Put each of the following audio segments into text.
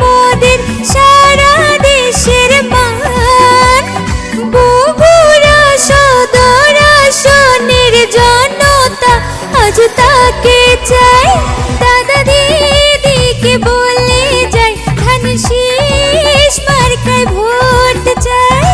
মোদের সারা দেশের মান। বগুড়া সদর আসনের জনতা আজ তাকে চায়। দাদা দিদিকে বলে যায় ধান শীষ মার্কায় ভোট চায়।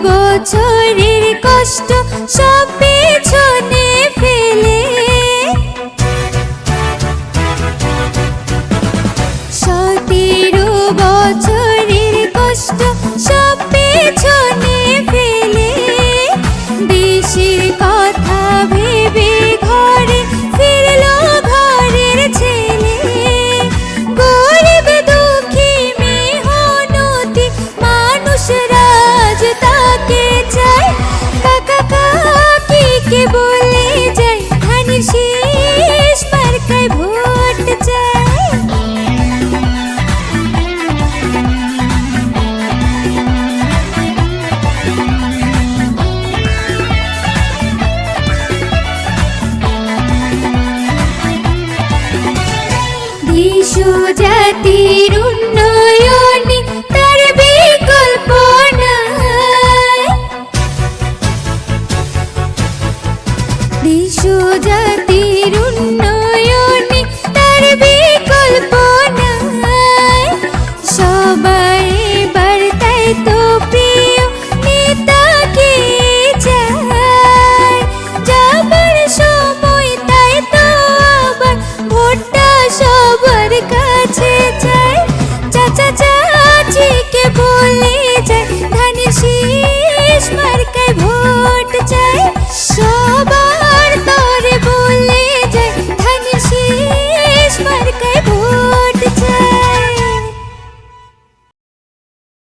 বছরের কষ্ট সব পেছনে ফেলে 17 বছরের কষ্ট সব পেছনে ফেলে দেশের কথা ভেবে ঘরে ফিরলো ঘরের ছেলে। গরিব দুঃখী মেহনতি মানুষরা আজ তাকে চায়। কাকা কাকিকে বলে যায় ধান শীষ মার্কায় ভোট চায়। দেশ জাতির